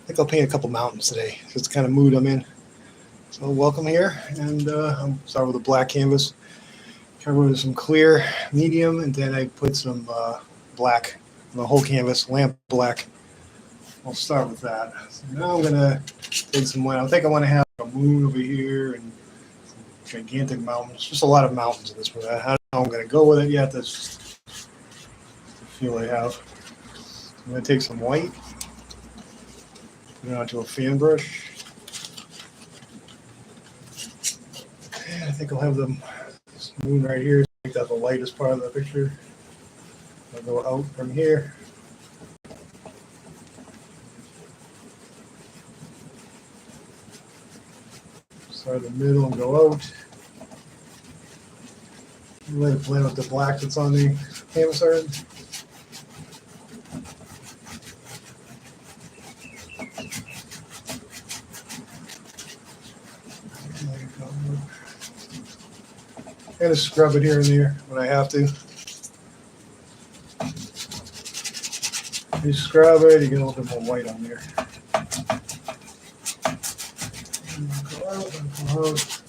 think I'll paint a couple mountains today. It's the kind of mood I'm in. So welcome here, and I'm start with a black canvas, cover with some clear medium, and then I put some black on the whole canvas, lamp black. I'll start with that. So now I'm gonna take some white. I think I want to have a moon over here and some gigantic mountains. Just a lot of mountains in this one. I don't know how I'm gonna go with it yet. That's just the feel I have. I'm gonna take some white, put it onto a fan brush. And I think I'll have this moon right here. Make that the lightest part of the picture. I'll go out from here. Start in the middle and go out. Let it blend with the black that's on the canvas already. Kind of scrub it here and there when I have to. You scrub it, you get a little bit more white on there. Go out and go out.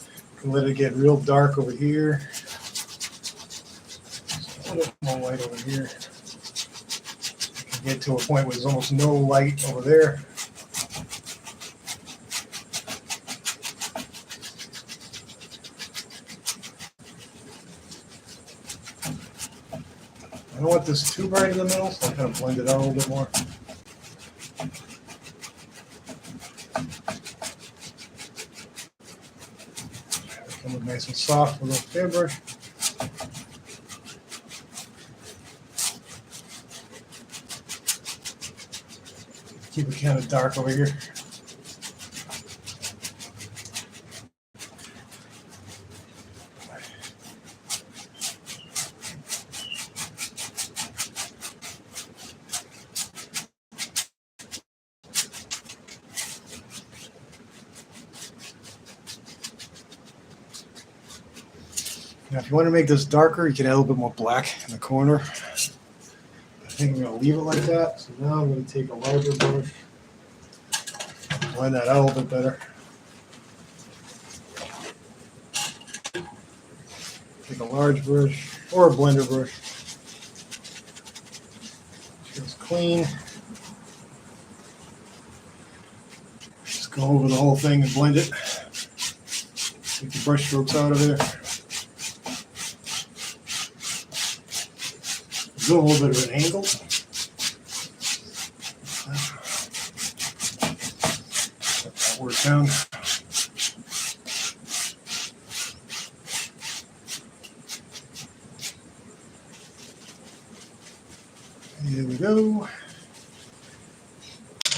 Let it get real dark over here. Just a little more light over here. Get to a point where there's almost no light over there. I don't want this too bright in the middle, so I kind of blend it out a little bit more. Come up nice and soft with a fan brush. Keep it kind of dark over here. Now, if you want to make this darker, you can add a little bit more black in the corner. I think I'm going to leave it like that. So now I'm going to take a larger brush, blend that out a little bit better. Take a large brush or a blender brush. Just clean. Just go over the whole thing and blend it. Take the brush strokes out of there. Do a little bit of an angle. Let that work down. There we go.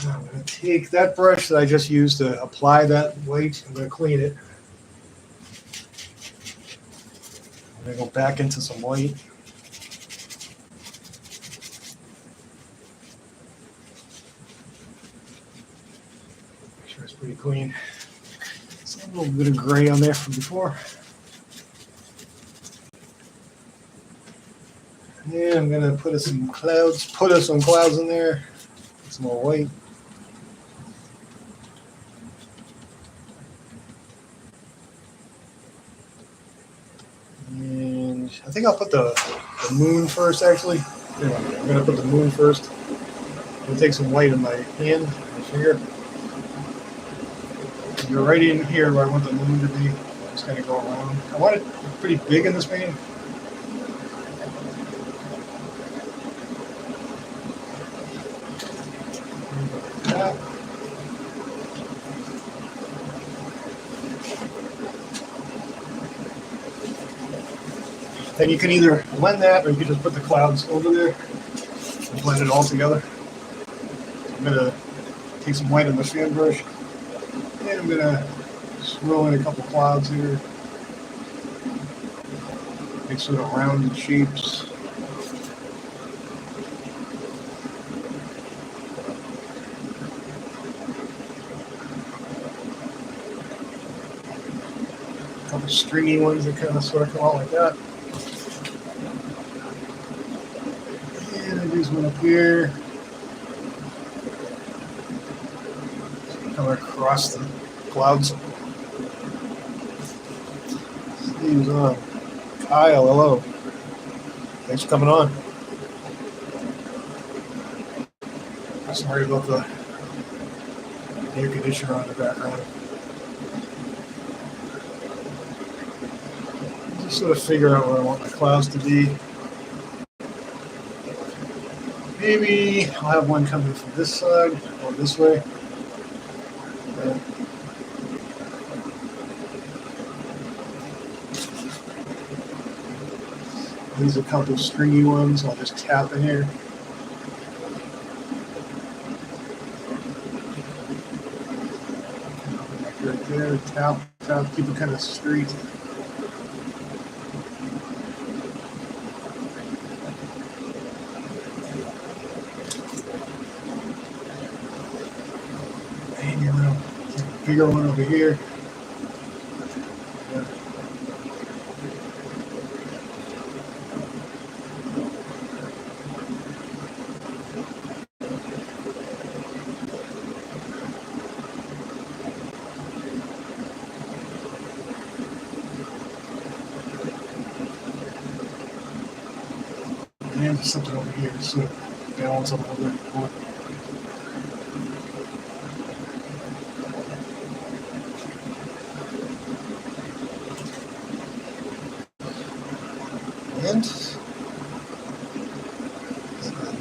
Now I'm going to take that brush that I just used to apply that white. I'm going to clean it. I'm going to go back into some white. Pretty clean. There's a little bit of gray on there from before. Yeah, I'm gonna put some clouds. Put some clouds in there. Some more white. And I think I'll put the moon first. Actually, anyway, I'm gonna put the moon first. I'm gonna take some white in my hand, my finger. You're right in here where I want the moon to be. I'm just going to go around. I want it pretty big in this painting. Then you can either blend that or you can just put the clouds over there and blend it all together. I'm going to take some white on the fan brush. And I'm going to swirl in a couple clouds here. Make sort of rounded shapes. A couple stringy ones that kind of sort of come out like that. And I do one up here. coming across the clouds. He's on. Kyle, hello. Thanks for coming on. Sorry about the air conditioner on the background. Just sort of figure out where I want my clouds to be. Maybe I'll have one coming from this side or this way. These are a couple stringy ones. I'll just tap in here. Right there, tap, keep it kind of straight. And you're gonna get a bigger one over here. And something over here, so balance up a little bit more. And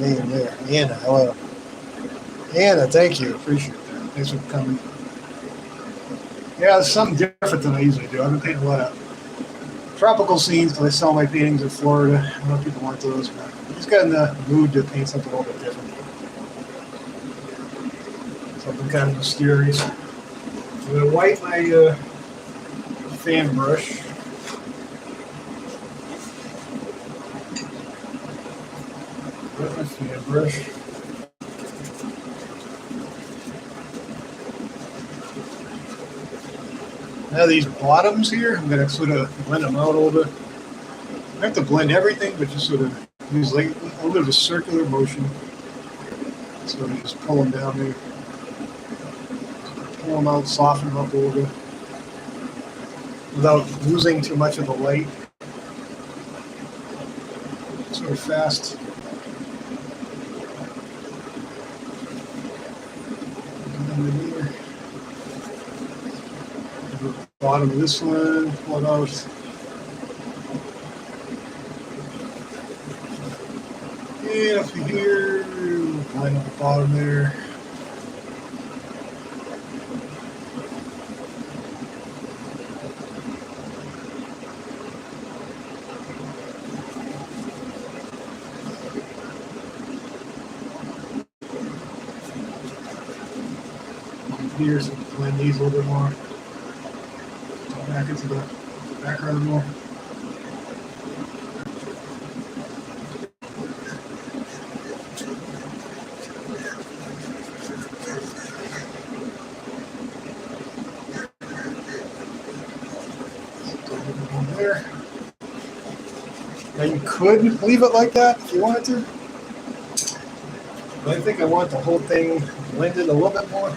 name there, Anna. Hello, Anna. Thank you, appreciate that. Thanks for coming. Yeah, it's something different than I usually do. I've been painting a lot of tropical scenes because I sell my paintings in Florida. I know people want those, but I just got in the mood to paint something a little bit different. Something kind of mysterious. I'm going to wipe my fan brush. Wipe my fan brush. Now these bottoms here, I'm going to sort of blend them out a little bit. I have to blend everything, but just sort of use like a little bit of a circular motion. So I just pull them down there. Pull them out, soften them up a little bit. Without losing too much of the light. Sort of fast. Bottom of this one, pull it out. And up to here, line up the bottom there. Here, so blend these a little bit more. Back into the background more. There. Now you could leave it like that if you wanted to, but I think I want the whole thing blended a little bit more.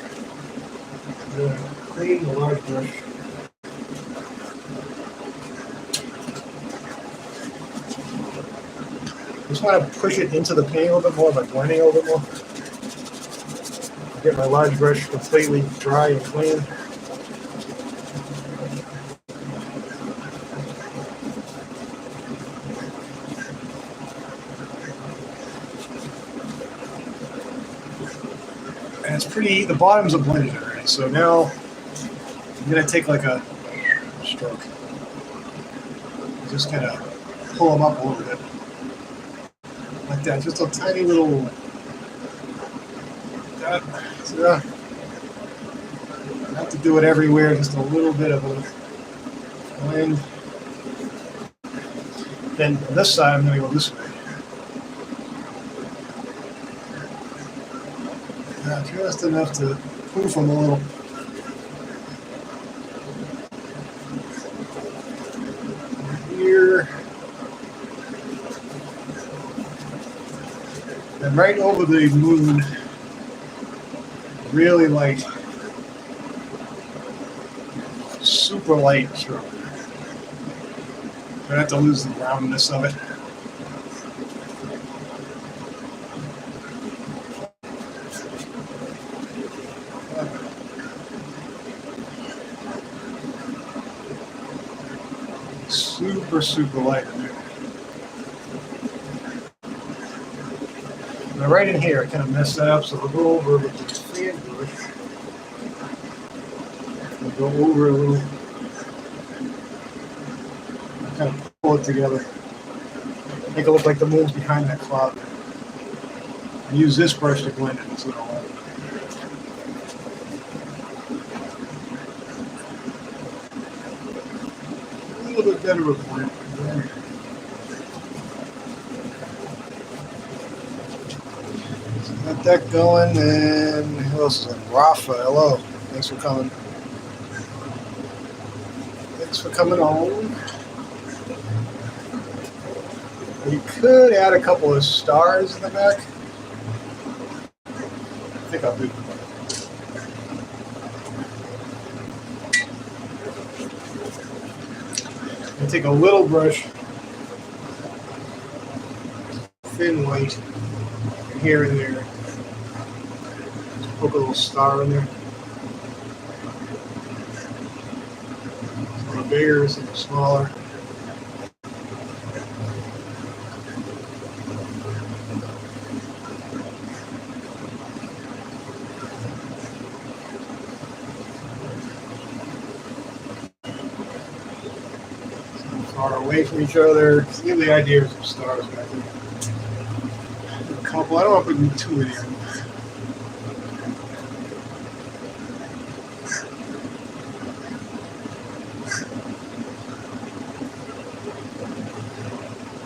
Clean the large brush. Just want to push it into the paint a little bit more by blending a little bit more. Get my large brush completely dry and clean. And it's pretty, the bottoms are blended already. So now I'm going to take like a stroke. Just kind of pull them up a little bit. Like that, just a tiny little that. So, not to do it everywhere, just a little bit of a blend. Then on this side, I'm going to go this way. Just enough to poof them a little. Here. And right over the moon, really light. super light stroke. I have to lose the roundness of it. Super light in there. Now right in here, I kind of messed that up, so we'll go over with the fan brush. We'll go over a little, kind of pull it together. Make it look like the moon's behind that cloud. And use this brush to blend it so it all out. A little bit better of a blend. Got that going, and who else is in? Rafa, hello. Thanks for coming. Thanks for coming on. You could add a couple of stars in the back. I think I'll do. I'll take a little brush, thin white, and here and there. Poke a little star in there. Some bigger, some smaller. Far away from each other. Give the idea of some stars back there. A couple. I don't want to put too many of them.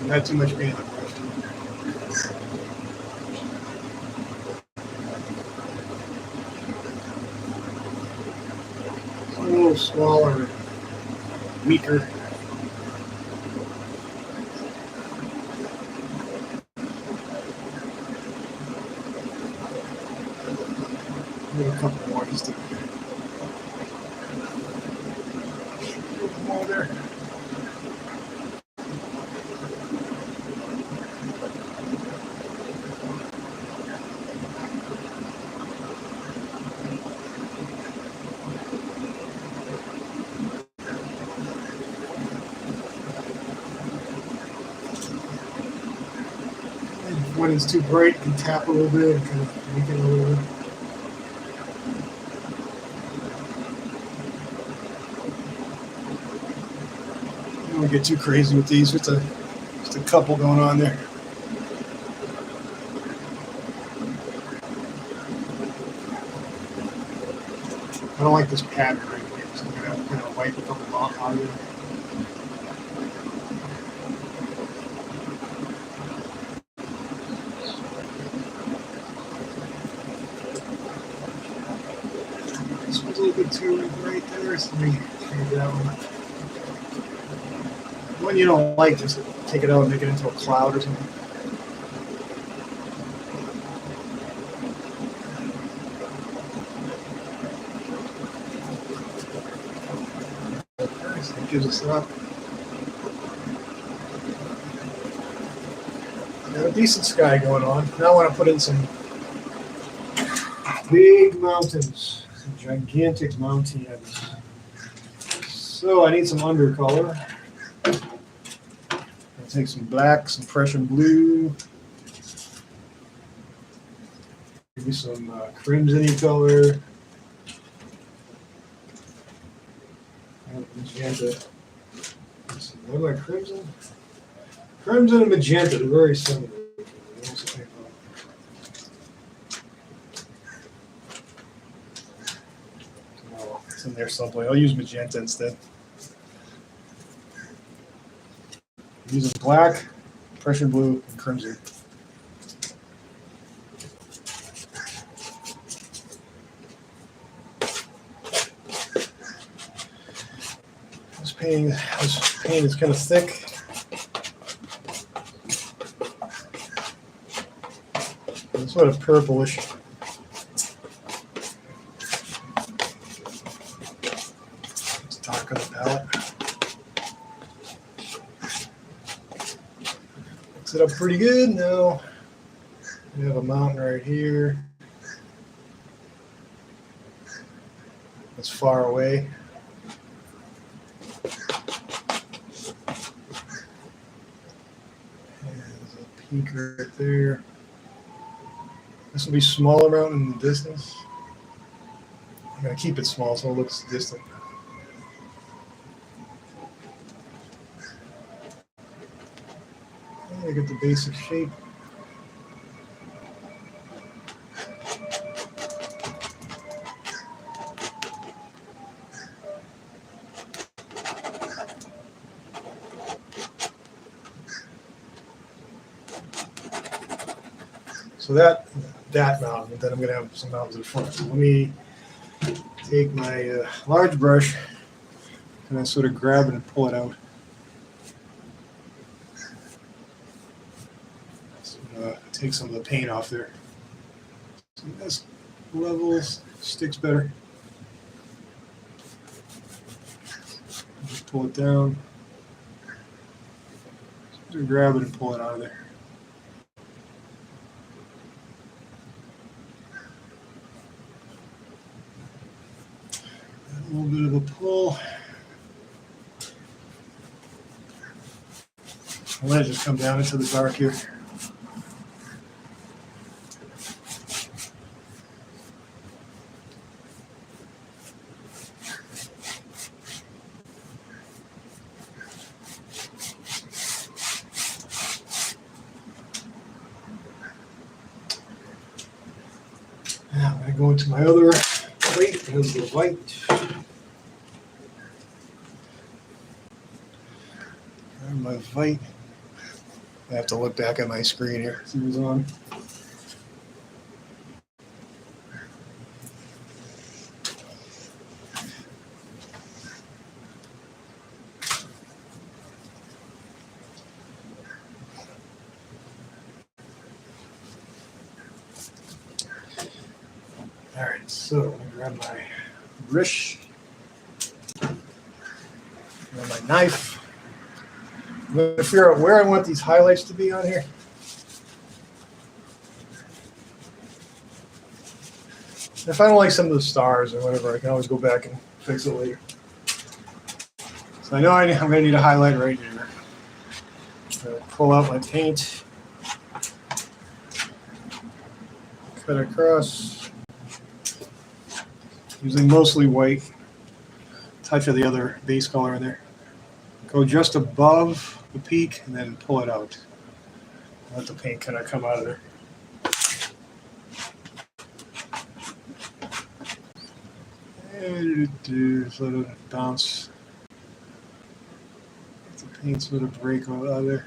Not too much paint on the brush. A little smaller, weaker. Maybe a couple more just to a little more there. When it's too bright, you can tap a little bit and kind of make it a little bit. You don't want to get too crazy with these. Just a couple going on there. I don't like this pattern right here, so I'm going to kind of wipe a couple off out of it. This one's a little bit too right there, so let me change that one. One you don't like, just take it out and make it into a cloud or something. That gives us that. Got a decent sky going on. Now I want to put in some big mountains, some gigantic mountains. So I need some undercolor. I'll take some black, some Prussian blue, maybe some crimson-y color. Magenta. What am I, crimson? Crimson and magenta, they're very similar. Oh, it's in there someplace. I'll use magenta instead. I'm using black, Prussian blue, and crimson. This paint is kind of thick. It's sort of purplish. It's dark. back on the palette. Mix it up pretty good. Now we have a mountain right here. It's far away. There's a peak right there. This will be smaller out in the distance. I'm going to keep it small so it looks distant. I get the basic shape. So that mountain, then I'm going to have some mountains in front. So let me take my large brush and then sort of grab it and pull it out. So, take some of the paint off there. So this levels, sticks better. Just pull it down. Just grab it and pull it out of there. A little bit of a pull. I'll let it just come down into the dark here. Now I'm going to go into my other plate. Here's the white. My white. I have to look back at my screen here. See what's on. All right, so I'm gonna grab my brush, grab my knife. I'm going to figure out where I want these highlights to be on here. If I don't like some of the stars or whatever, I can always go back and fix it later. So I know I'm going to need a highlight right here. So pull out my paint, cut across, using mostly white, touch of the other base color in there. Go just above the peak and then pull it out. Let the paint kind of come out of there. And just let it bounce. Let the paint sort of break out of there.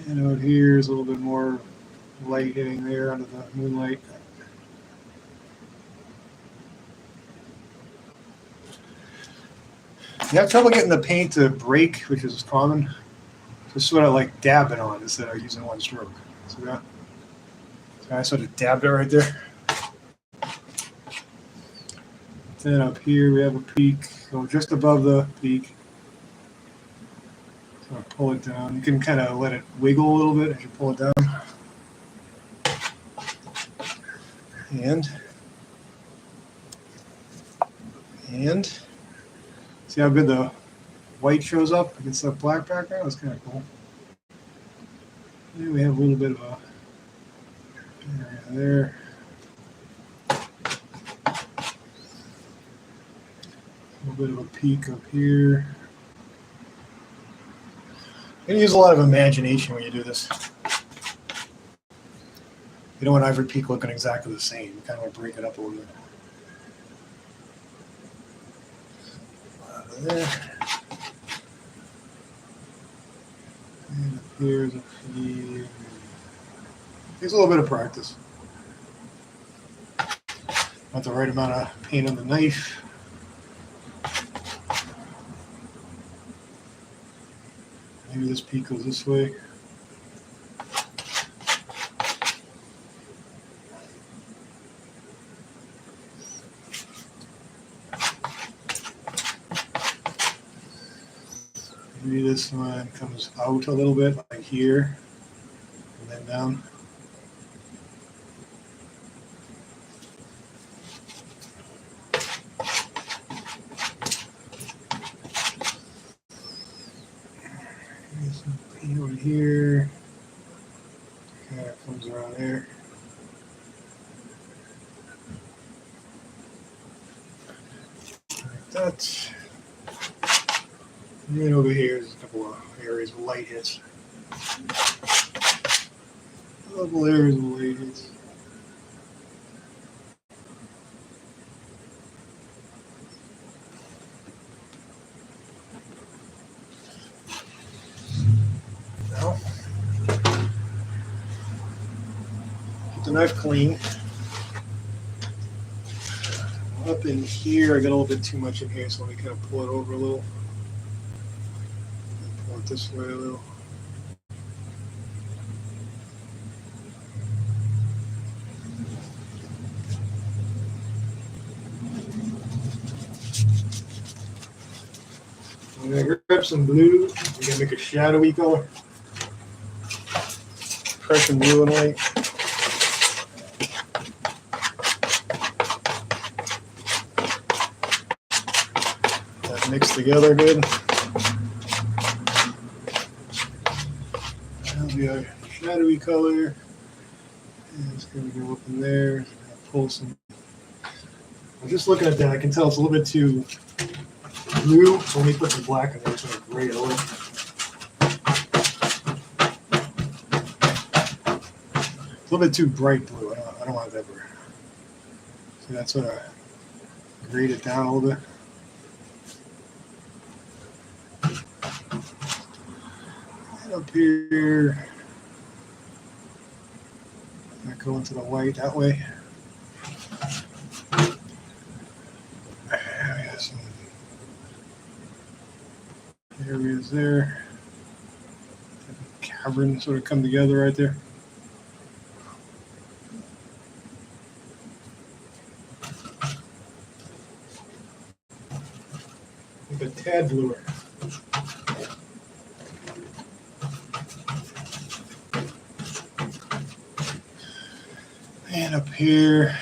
And out here is a little bit more light hitting there under the moonlight. You have trouble getting the paint to break, which is common. Just sort of like dab it on instead of using one stroke. See that? So I sort of dabbed it right there. Then up here we have a peak. So just above the peak. So I pull it down. You can kind of let it wiggle a little bit as you pull it down. And see how good the white shows up against that black background? That's kind of cool. And we have a little bit of a area there. A little bit of a peak up here. You use a lot of imagination when you do this. You don't want Ivory Peak looking exactly the same. You kind of want to break it up a little bit. There. And up here's a few. Takes a little bit of practice. Want the right amount of paint on the knife. Maybe this peak goes this way. Maybe this one comes out a little bit, like here, and then down. Maybe some paint over here. Kind of comes around there. Like that. And then over here, there's a couple of areas of light hits. A couple areas of light hits. Now, keep the knife clean. Up in here, I got a little bit too much in here, so let me kind of pull it over a little. Pull it this way a little. I'm going to grab some blue. I'm going to make a shadowy color. Prussian blue and white. That mixed together good. That'll be our shadowy color. And it's going to go up in there. Pull some. I'm just looking at that. I can tell it's a little bit too blue, so let me put some black in there so it's gray over. It's a little bit too bright blue. I don't want that. So that's sort of grade it down a little bit. And up here, I go into the white that way. Areas there, cavern sort of come together right there. Like a tad bluer. And up here,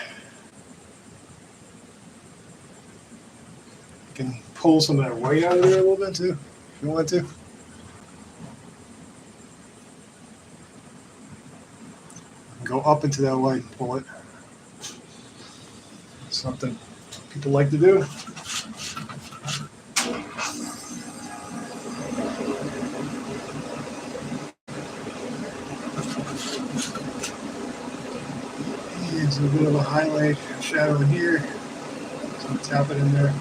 you can pull some of that white out of there a little bit too. If you want to. Go up into that light and pull it. Something people like to do. There's a bit of a highlight shadow in here. So tap it in there.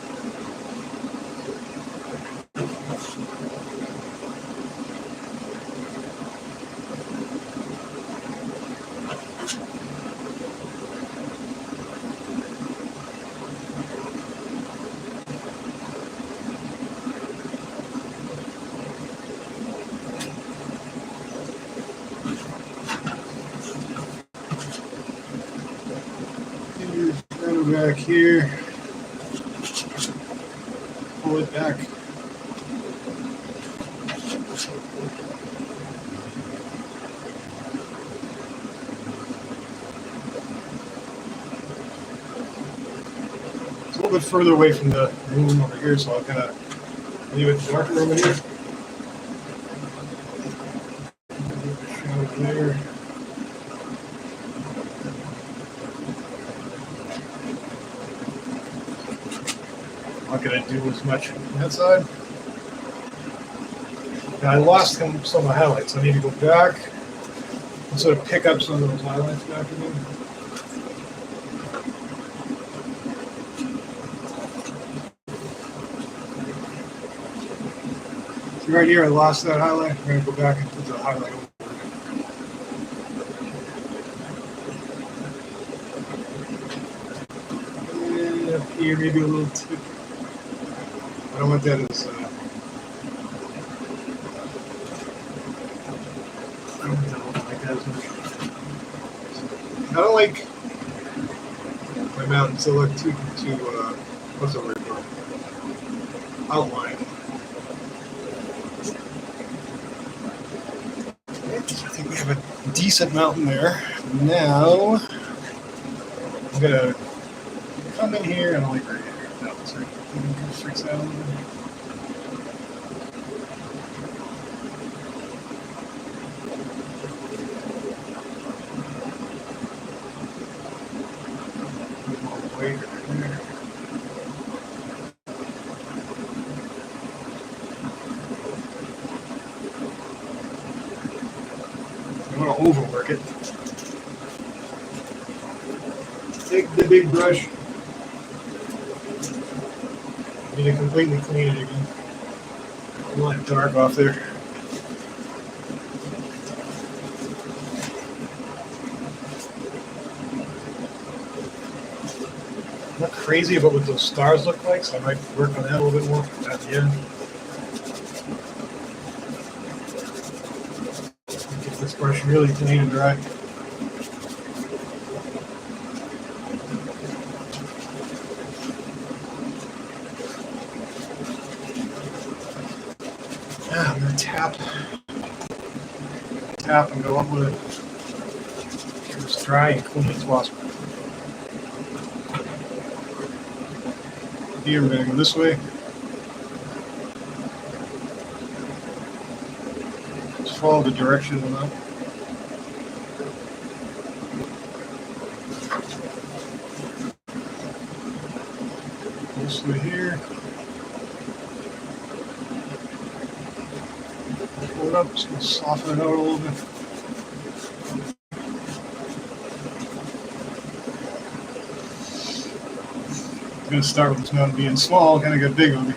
Back here, pull it back. It's a little bit further away from the room over here, so I'll kind of leave it darker over here. Shadow there. Not going to do as much on that side. Now I lost some of the highlights. I need to go back and sort of pick up some of those highlights back again. So right here I lost that highlight. I'm going to go back and put the highlight over. And up here maybe a little tip. I don't want that as I don't like that as much. I don't like my mountains to look too what's the word for it? Outline. I think we have a decent mountain there. Now, I'm gonna come in here and like right here. No, sorry. Fix that a little bit. Way there. I want to overwork it. Take the big brush. Need to completely clean it again. A lot dark off there. I'm not crazy about what those stars look like, so I might work on that a little bit more at the end. Get this brush really clean and dry. I'm going to tap and go up with it. Get this dry and clean as possible. Here we're going to go this way. Just follow the direction of the mount. This way here. Pull it up, just going to soften it out a little bit. I'm going to start with this mountain being small, kind of get big on me.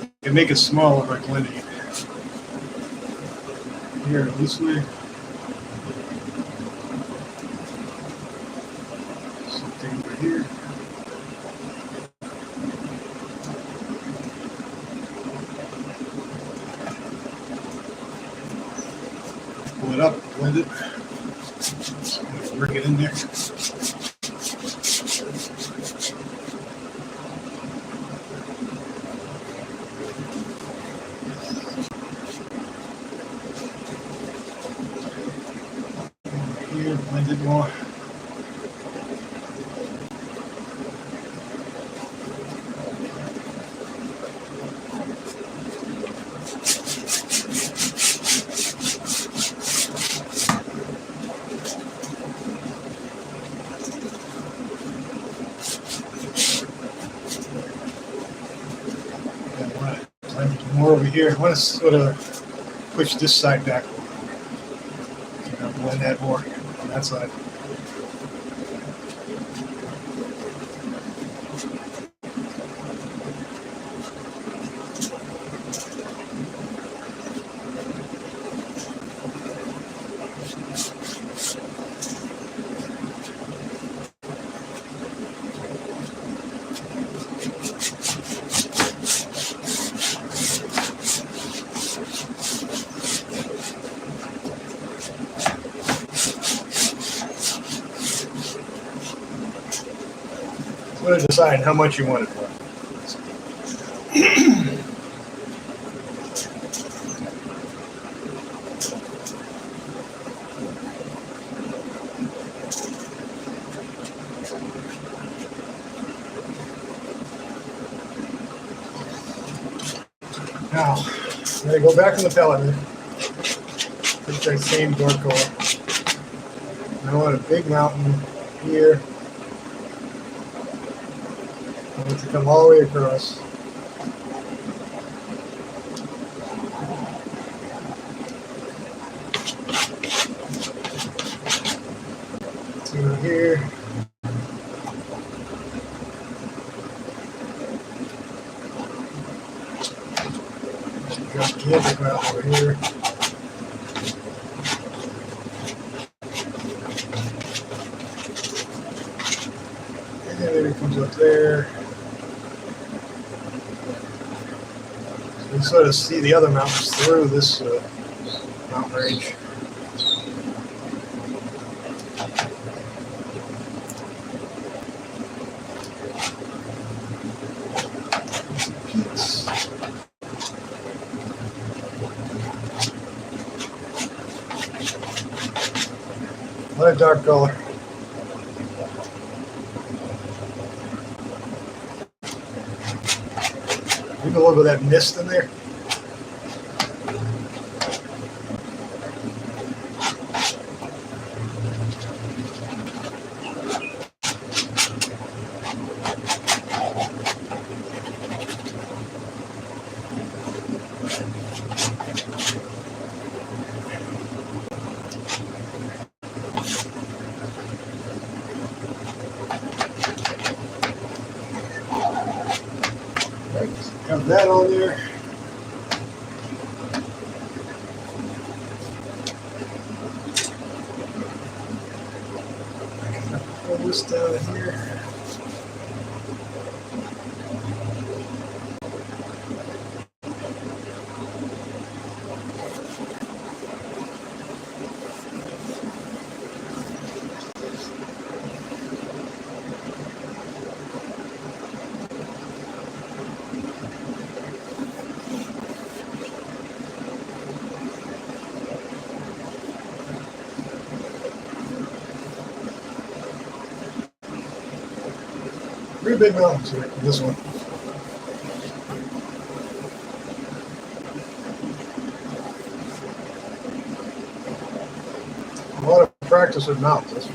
I can make it smaller by blending it. Here, this way. Something over here. Pull it up, blend it. Bring it in there. Here, blend it more. More over here. I want to sort of push this side back a little. Blend that more on that side. I'm going to decide how much you want it for. Now, I'm going to go back in the pellet. Take that same dark color. I want a big mountain here. I want it to come all the way across. To here. Gigantic mountain over here. And then maybe it comes up there. So you sort of see the other mountains through this mountain range. Peaks. What a dark color. Leave a little bit of that mist in there. Have that on there. Pull this down here. Three big mountains here, this one. A lot of practice with mountains.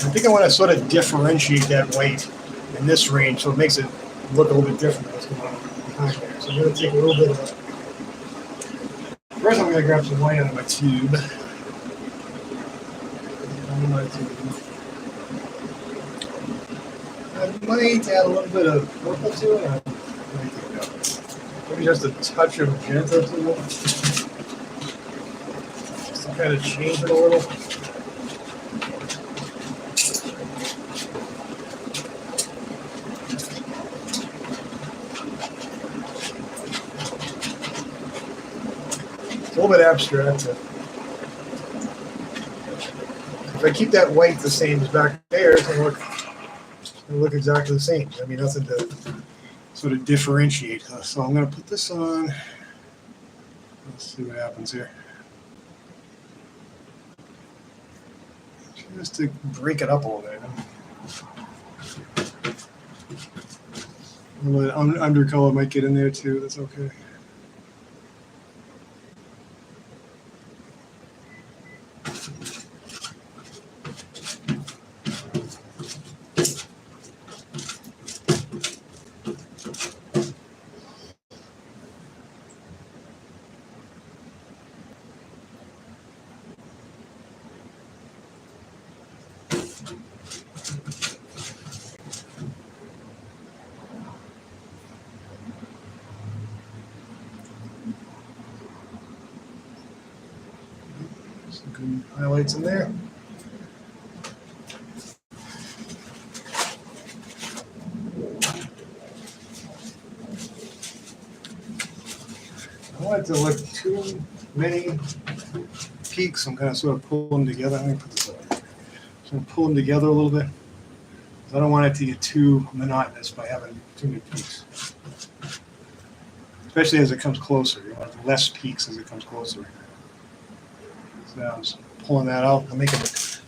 I think I want to sort of differentiate that white in this range so it makes it look a little bit different than what's going on behind there. So I'm going to take a little bit of first I'm going to grab some white out of my tube. I might add a little bit of purple to it. Maybe just a touch of magenta to it. Just to kind of change it a little. A little bit abstract. If I keep that white the same as back there, it's going to look exactly the same. I mean, nothing to sort of differentiate. So I'm going to put this on. Let's see what happens here. Just to break it up a little bit. A little bit undercolor might get in there too. That's okay. Some good highlights in there. I don't want it to look too many peaks. I'm kind of sort of pull them together. Let me put this over here. So I'm pull them together a little bit. I don't want it to get too monotonous by having too many peaks. Especially as it comes closer. You want less peaks as it comes closer. So I'm just pulling that out. I'm making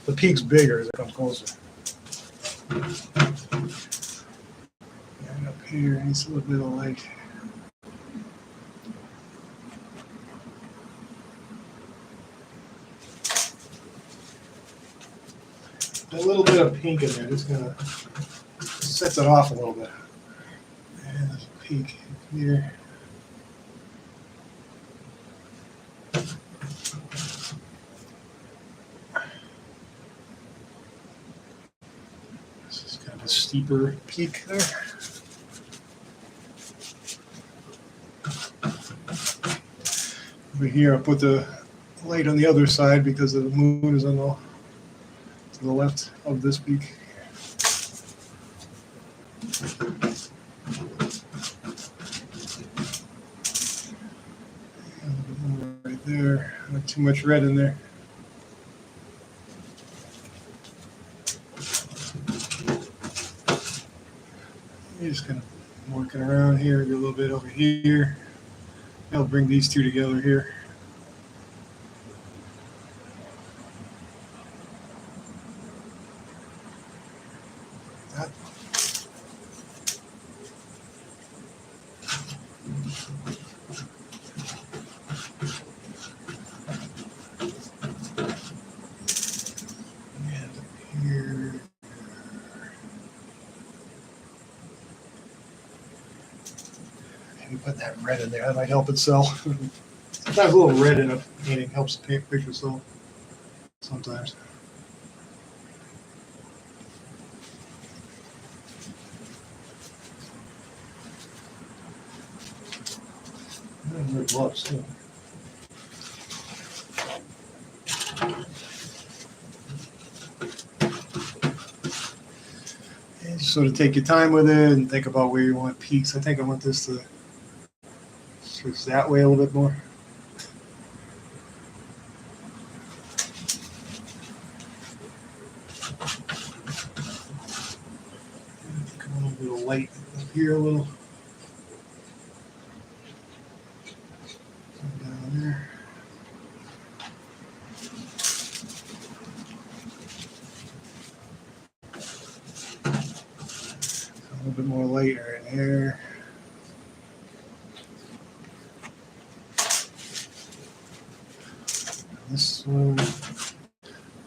the peaks bigger as it comes closer. And up here, needs a little bit of light. A little bit of pink in there, just gonna sets it off a little bit. And there's a pink here. This is kind of a steeper peak there. Over here, I'll put the light on the other side because the moon is on to the left of this peak. A little bit more right there. Not too much red in there. You're just kind of working around here, do a little bit over here. I'll bring these two together here. Put that red in there. That might help it sell. Sometimes a little red in a painting helps the picture sell. Sometimes. And red gloves too. And just sort of take your time with it and think about where you want peaks. I think I want this to switch that way a little bit more. Come on, a little light up here a little. Down there. A little bit more light right here. This one,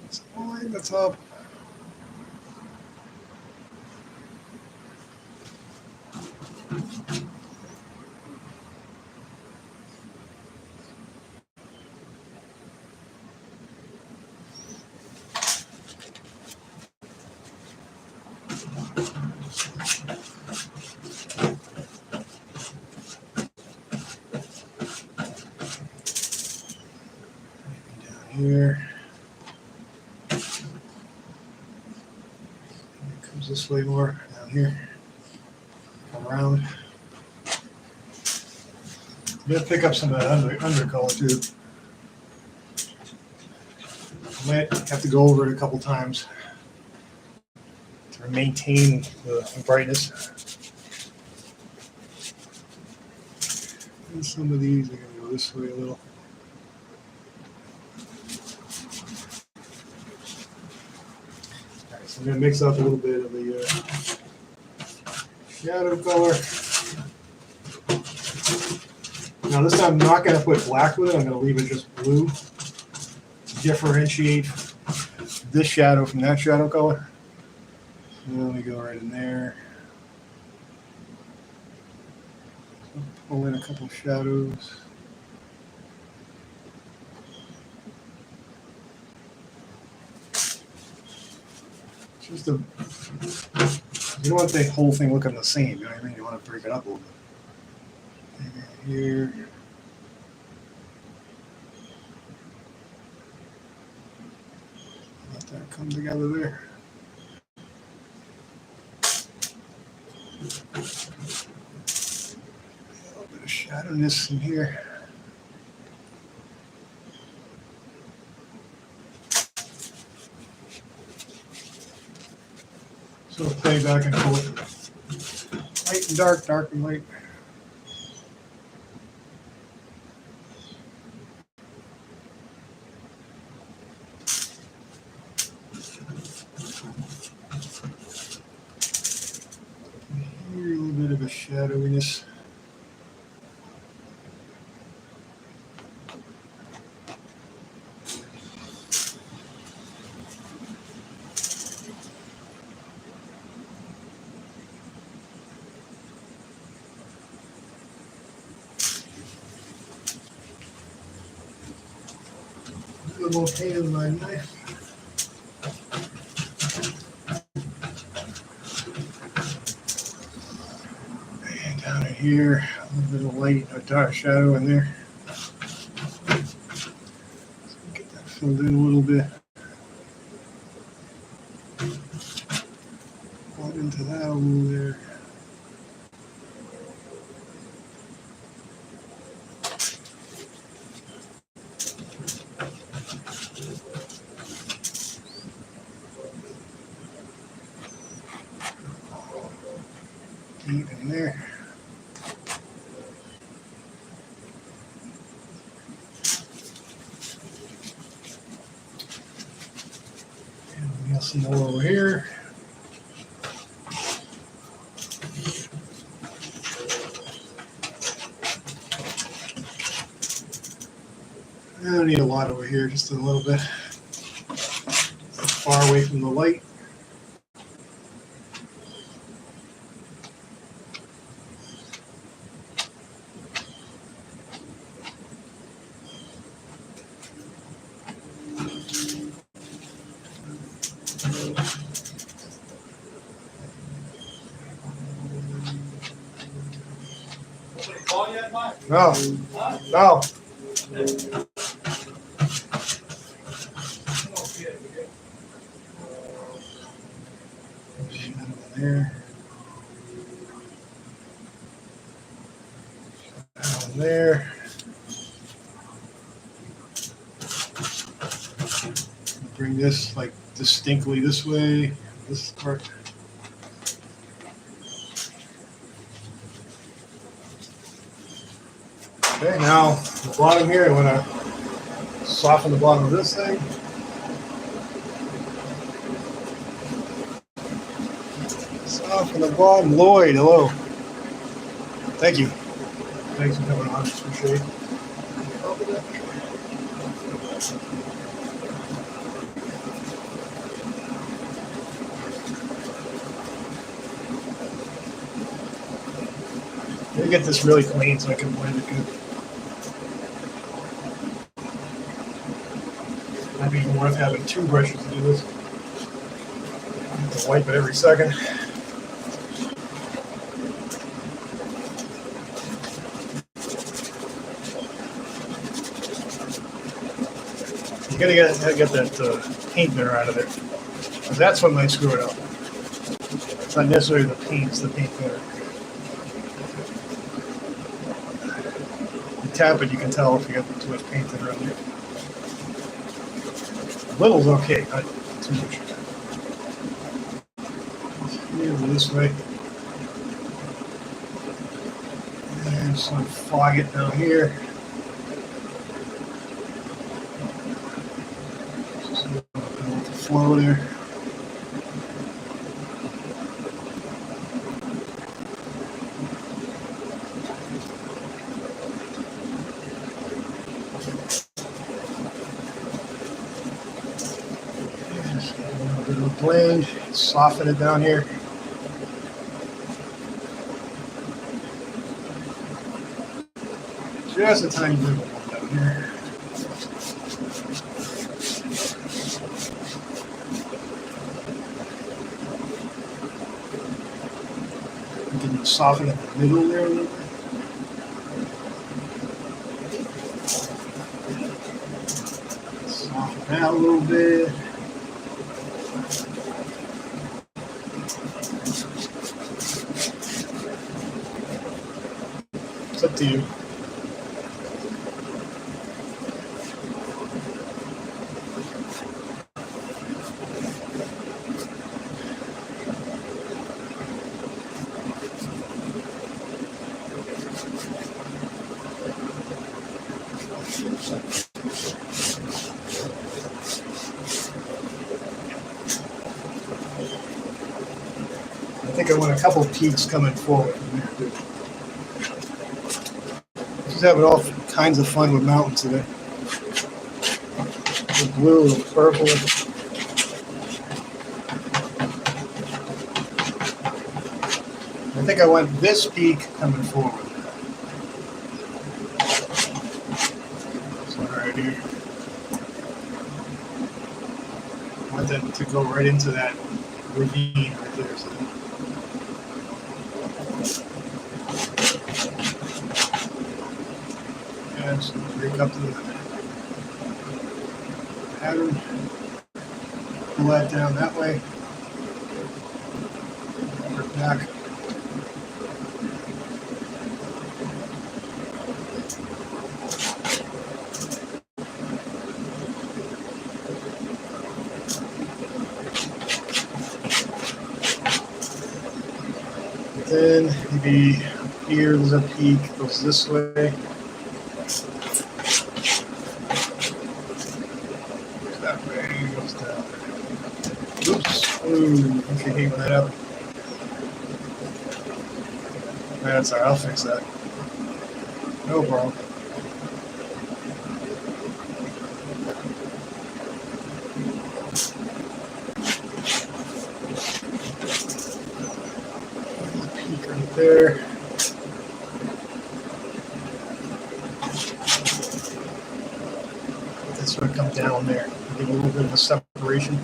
it's all at the top. Here. It comes this way more down here. Come around. I'm gonna pick up some of that undercolor too. I might have to go over it a couple times to maintain the brightness. And some of these are gonna go this way a little. So I'm going to mix up a little bit of the shadow color. Now this time I'm not going to put black with it. I'm going to leave it just blue to differentiate this shadow from that shadow color. So let me go right in there. Pull in a couple shadows. Just you don't want the whole thing looking the same, you know what I mean? You want to break it up a little bit. Here. Let that come together there. A little bit of shadowness in here. So play back and forth. Light and dark, dark and light. Here, a little bit of a shadowiness. A little more paint with my knife. And down in here, a little bit of light, a dark shadow in there. filled in a little bit. Plug into that over there. Deep in there. And we got some more over here. I don't need a lot over here, just a little bit. Far away from the light. No, no. There. Down there. Bring this like distinctly this way. This part. Okay, now the bottom here, I want to soften the bottom of this thing. Soften the bottom. Lloyd, hello. Thank you. Thanks for coming on. Appreciate it. Let me get this really clean so I can blend it good. I'd be worth having two brushes to do this. I have to wipe it every second. You gotta get that paint thinner out of there. That's what might screw it up. It's not necessarily the paint, it's the paint thinner. You tap it, you can tell if you got too much paint thinner on there. A little's okay, not too much. Over this way. And some fog it down here. Flow there. Just a little bit of a blend, soften it down here. Just a tiny bit of one down here. Soften in the middle there a little bit. Soften that a little bit. It's up to you. I think I want a couple of peaks coming forward. Just having all kinds of fun with mountains today. The blue, the purple. I think I want this peak coming forward. So right here. I want that to go right into that ravine right there. So bring up to pattern. Pull that down that way. Work back. Then maybe here there's a peak, goes this way. That way goes down. Oops. Ooh, okay, hate when that happens. That's alright, I'll fix that. No problem. Peak right there. This would come down there. Give a little bit of a separation.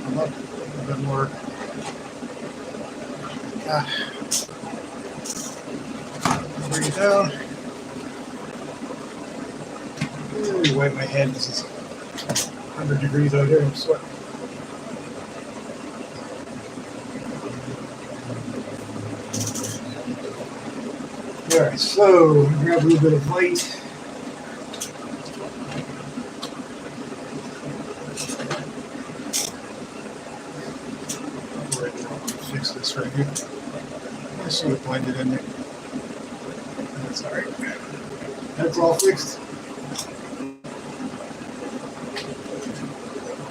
Come up a little bit more. Bring it down. Ooh, wipe my head. This is 100 degrees out here. I'm sweating. All right, so grab a little bit of light. Fix this right here. Let's see it blended in there. That's all right. That's all fixed.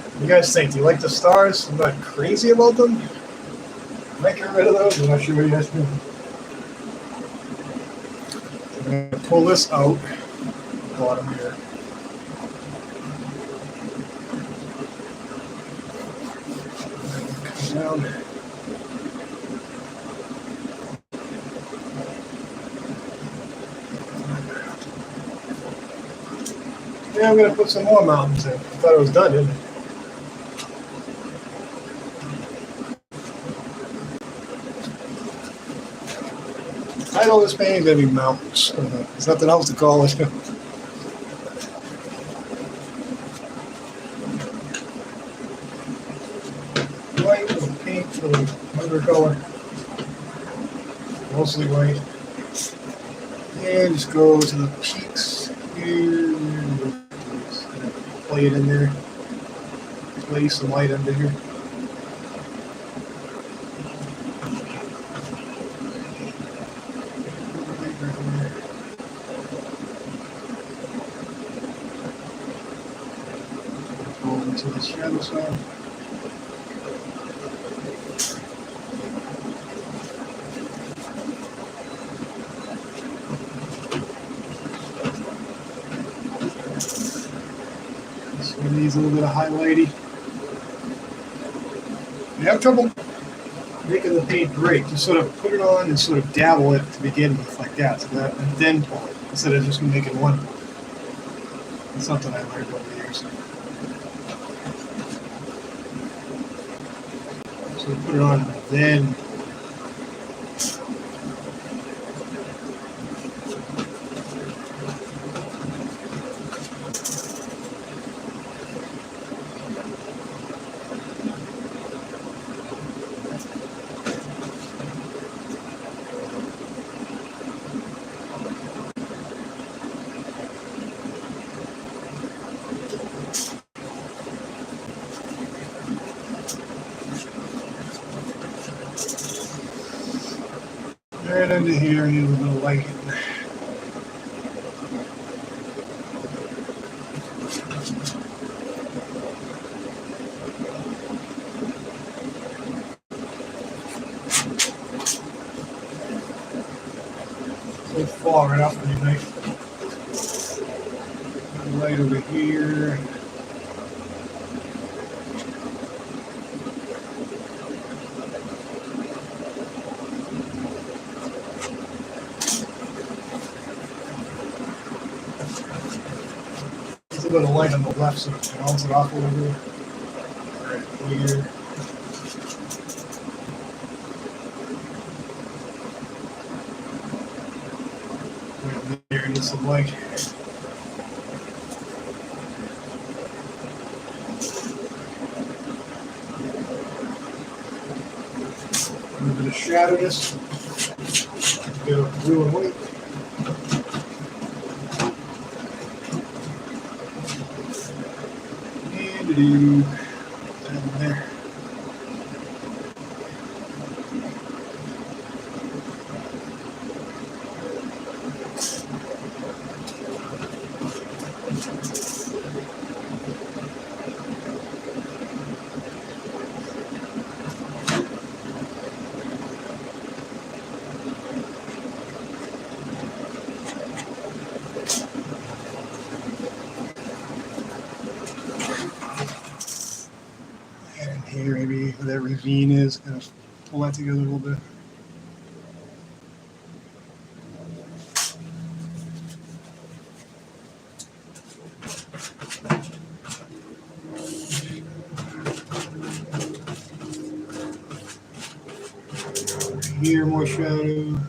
What do you guys think? Do you like the stars? I'm not crazy about them. I might get rid of those. I'm not sure what you guys think. I'm going to pull this out, bottom here. Come down. Yeah, I'm going to put some more mountains in. I thought it was done, didn't it? I know this painting's going to be mountains. There's nothing else to call it. White with pink with undercolor. Mostly white. And just go to the peaks here. Play it in there. Play some light under here. Go over to the shadow side. This one needs a little bit of highlighting. You have trouble making the paint break, just sort of put it on and sort of dabble it to begin with, like that, so that, and then pull it, instead of just making one. It's something I learned over the years. So put it on, and then right under here, I need a little light. So far right off pretty nice. Light over here. There's a little light on the left, so it can bounce it off a little bit. Right here. some light. A little bit of shadowiness. Get a blue and white. And down there. And here, maybe where that ravine is, kind of pull that together a little bit. Here, more shadow.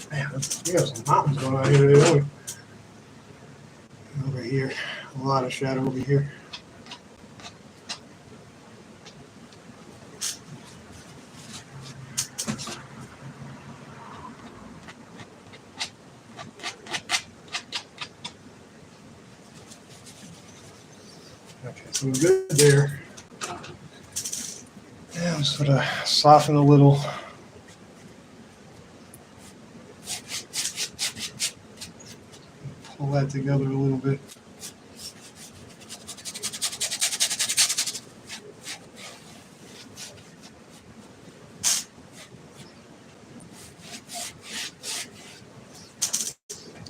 Man, we got some mountains going on here today, don't we? Over here, a lot of shadow over here. Okay, so we're good there. Yeah, I'm sort of soften a little. Pull that together a little bit.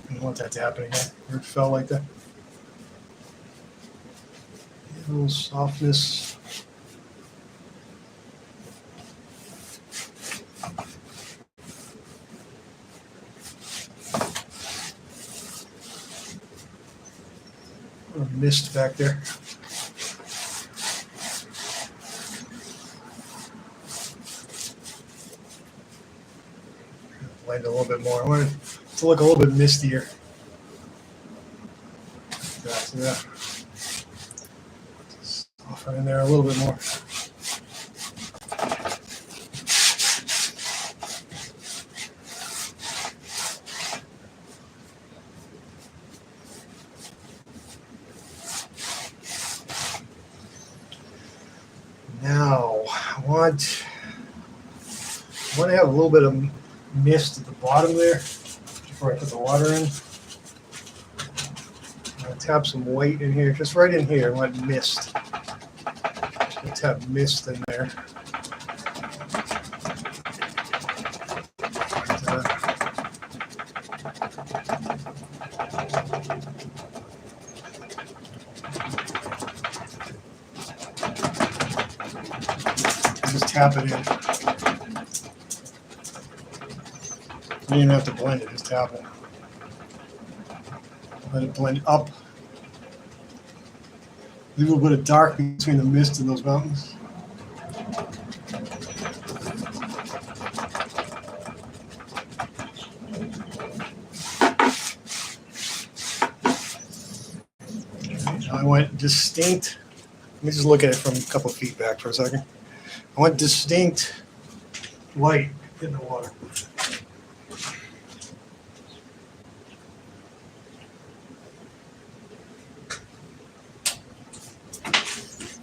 I don't want that to happen again, where it fell like that. A little softness. A mist back there. Blend a little bit more. I want it to look a little bit mistier. Yeah. Soften in there a little bit more. Now, I want to have a little bit of mist at the bottom there before I put the water in. I'm going to tap some white in here, just right in here. I want mist. I'll tap mist in there. Just tap it in. You don't even have to blend it, just tap it. Let it blend up. Leave a little bit of dark between the mist and those mountains. I want distinct. Let me just look at it from a couple of feet back for a second. I want distinct light in the water.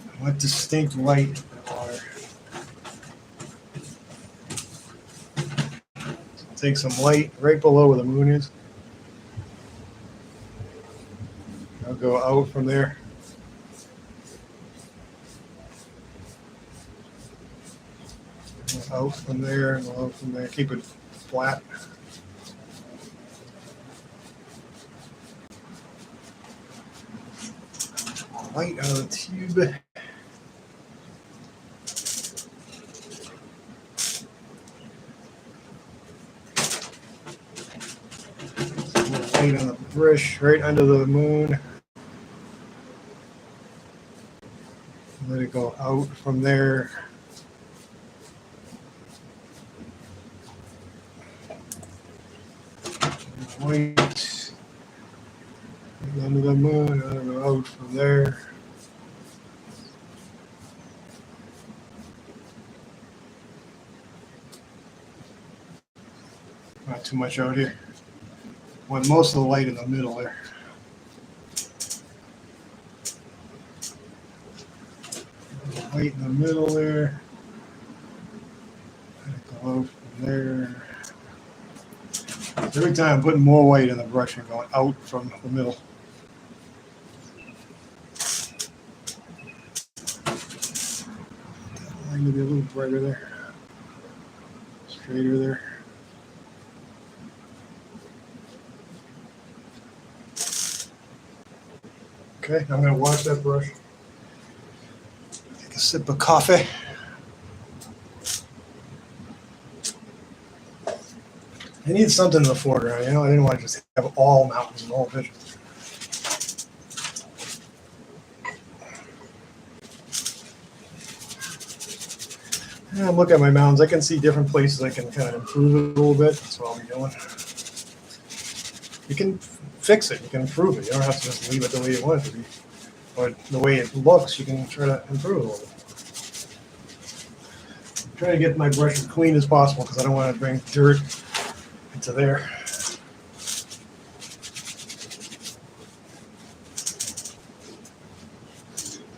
I want distinct light in the water. So take some light right below where the moon is. I'll go out from there. Out from there and out from there. Keep it flat. Light out of the tube. Light on the brush right under the moon. Let it go out from there. White. Under the moon, let it go out from there. Not too much out here. Want most of the light in the middle there. Light in the middle there. Let it go out from there. Every time I'm putting more white in the brush and going out from the middle. Line to be a little brighter there. Straighter there. Okay, I'm going to wash that brush. Take a sip of coffee. I need something in the foreground, you know. I didn't want to just have all mountains and all vision. Yeah, look at my mountains. I can see different places I can kind of improve it a little bit. That's what I'll be doing. You can fix it. You can improve it. You don't have to just leave it the way you want it to be. Or the way it looks, you can try to improve it a little bit. I'm trying to get my brush as clean as possible because I don't want to bring dirt into there.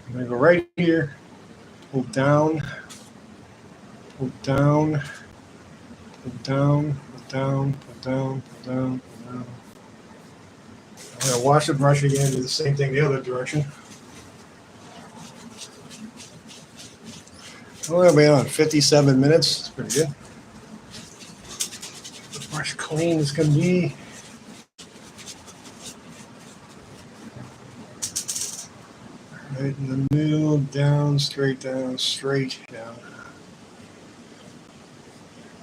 I'm going to go right here, pull down, pull down, pull down, pull down, pull down, pull down, pull down. I'm going to wash the brush again, do the same thing the other direction. We're going to be on 57 minutes. That's pretty good. The brush clean as can be. Right in the middle, down, straight down, straight down.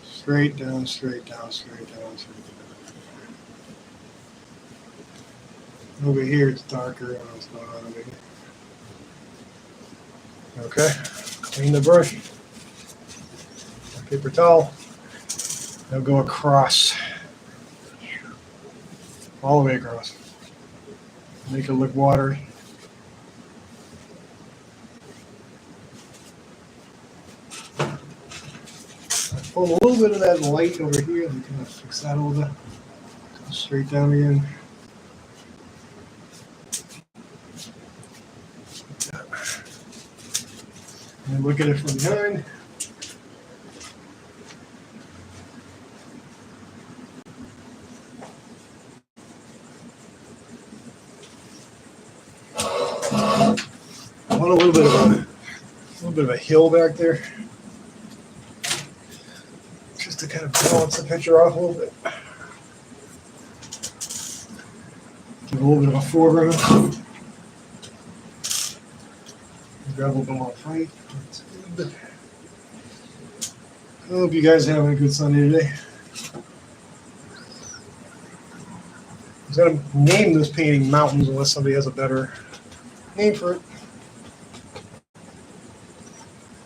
Straight down, straight down, straight down, straight down. Over here it's darker. I don't know what's going on over here. Okay, clean the brush. Paper towel. Now go across. All the way across. Make it look watery. Pull a little bit of that light over here and kind of fix that a little bit. Go straight down again. And look at it from behind. I want a little bit of a hill back there. Just to kind of balance the picture off a little bit. Give a little bit of a foreground. Grab a little bit more light. I hope you guys are having a good Sunday today. I was going to name this painting Mountains unless somebody has a better name for it.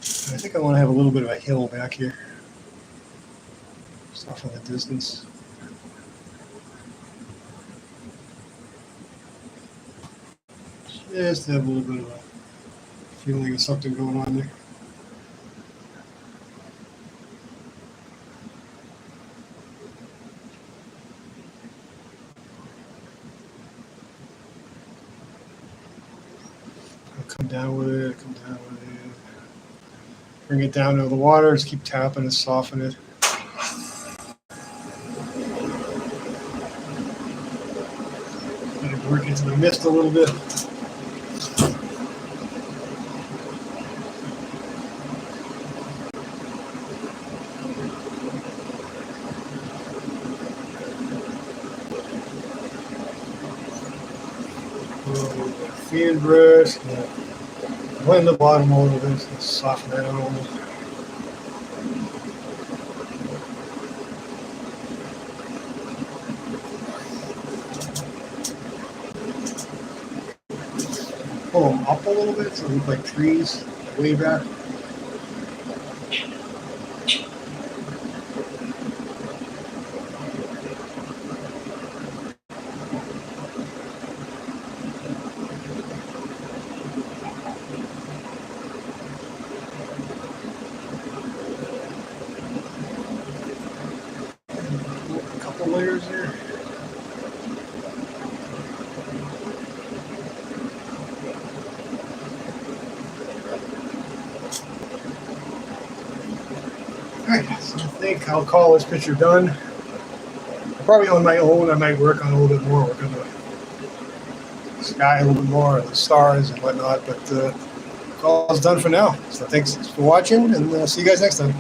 I think I want to have a little bit of a hill back here. Just off in the distance. Just to have a little bit of a feeling of something going on there. I'll come down with it, come down with it. Bring it down to the water, just keep tapping and soften it. Let it work into the mist a little bit. Fan brush, blend the bottom a little bit, so soften that out a little bit. Pull them up a little bit so they look like trees. way back. A couple layers here. Alright, so I think I'll call this picture done. Probably on my own, I might work on a little bit more, work on the sky a little bit more, the stars and whatnot, but call is done for now. So thanks for watching, and see you guys next time.